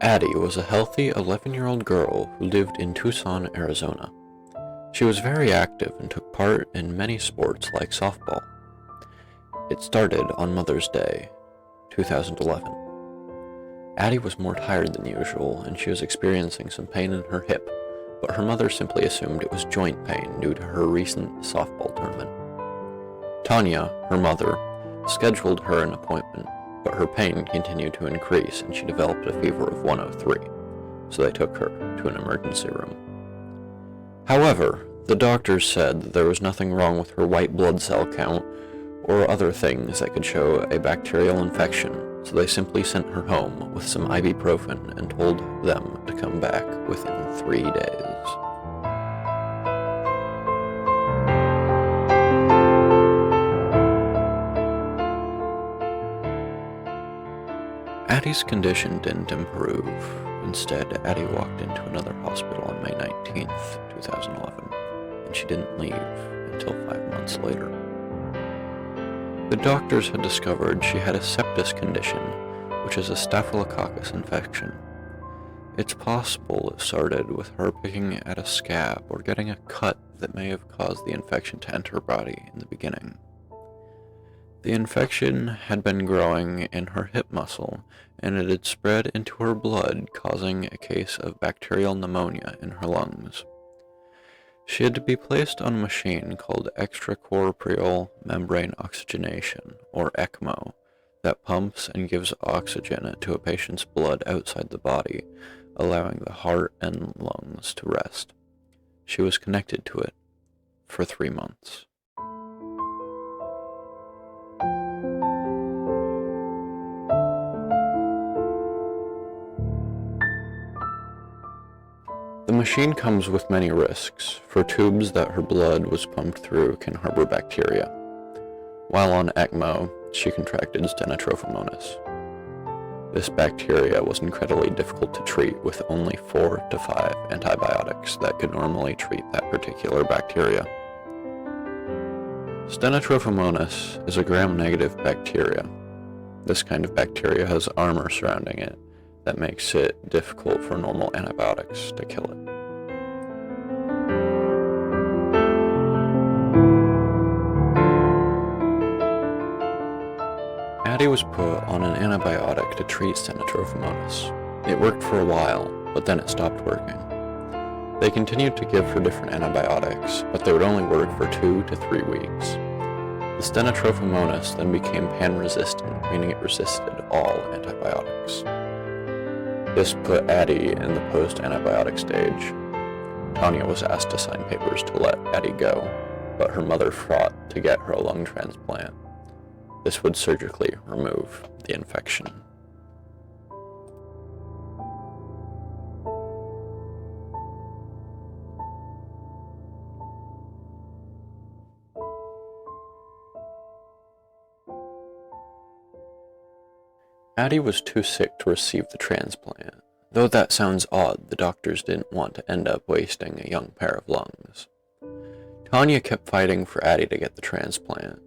Addie was a healthy 11-year-old girl who lived in Tucson, Arizona. She was very active and took part in many sports like softball. It started on Mother's Day, 2011. Addie was more tired than usual, and she was experiencing some pain in her hip, but her mother simply assumed it was joint pain due to her recent softball tournament. Tanya, her mother, scheduled her an appointment, but her pain continued to increase and she developed a fever of 103, so they took her to an emergency room. However, the doctors said that there was nothing wrong with her white blood cell count or other things that could show a bacterial infection, so they simply sent her home with some ibuprofen and told them to come back within 3 days. Addie's condition didn't improve. Instead, Addie walked into another hospital on May 19th, 2011, and she didn't leave until 5 months later. The doctors had discovered she had a sepsis condition, which is a staphylococcus infection. It's possible it started with her picking at a scab or getting a cut that may have caused the infection to enter her body in the beginning. The infection had been growing in her hip muscle, and it had spread into her blood, causing a case of bacterial pneumonia in her lungs. She had to be placed on a machine called extracorporeal membrane oxygenation, or ECMO, that pumps and gives oxygen to a patient's blood outside the body, allowing the heart and lungs to rest. She was connected to it for 3 months. The machine comes with many risks, for tubes that her blood was pumped through can harbor bacteria. While on ECMO, she contracted Stenotrophomonas. This bacteria was incredibly difficult to treat, with only 4 to 5 antibiotics that could normally treat that particular bacteria. Stenotrophomonas is a gram-negative bacteria. This kind of bacteria has armor surrounding it that makes it difficult for normal antibiotics to kill it. Addie was put on an antibiotic to treat Stenotrophomonas. It worked for a while, but then it stopped working. They continued to give her different antibiotics, but they would only work for 2 to 3 weeks. The Stenotrophomonas then became pan-resistant, meaning it resisted all antibiotics. This put Addie in the post-antibiotic stage. Tanya was asked to sign papers to let Addie go, but her mother fought to get her a lung transplant. This would surgically remove the infection. Addie was too sick to receive the transplant. Though that sounds odd, the doctors didn't want to end up wasting a young pair of lungs. Tanya kept fighting for Addie to get the transplant.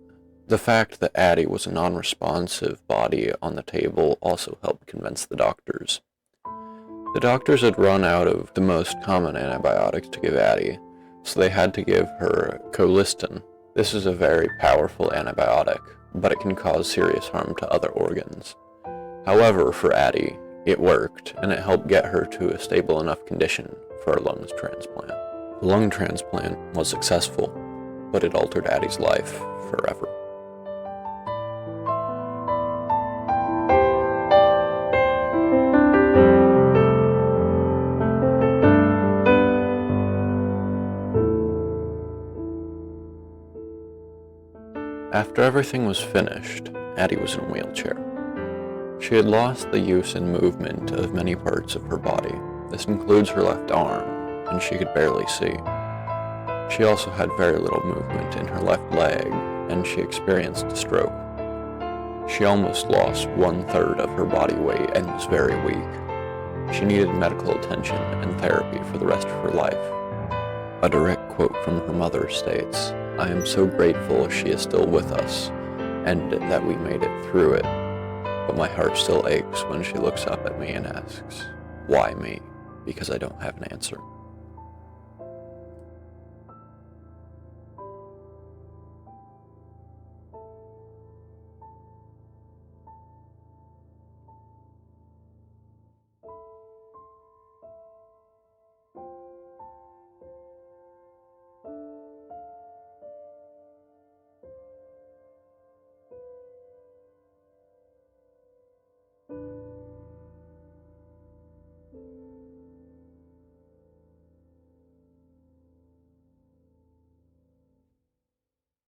The fact that Addie was a non-responsive body on the table also helped convince the doctors. The doctors had run out of the most common antibiotics to give Addie, so they had to give her colistin. This is a very powerful antibiotic, but it can cause serious harm to other organs. However, for Addie, it worked, and it helped get her to a stable enough condition for a lung transplant. The lung transplant was successful, but it altered Addie's life forever. After everything was finished, Addie was in a wheelchair. She had lost the use and movement of many parts of her body. This includes her left arm, and she could barely see. She also had very little movement in her left leg, and she experienced a stroke. She almost lost 1/3 of her body weight and was very weak. She needed medical attention and therapy for the rest of her life. A direct quote from her mother states, "I am so grateful she is still with us, and that we made it through it. But my heart still aches when she looks up at me and asks, Why me? Because I don't have an answer.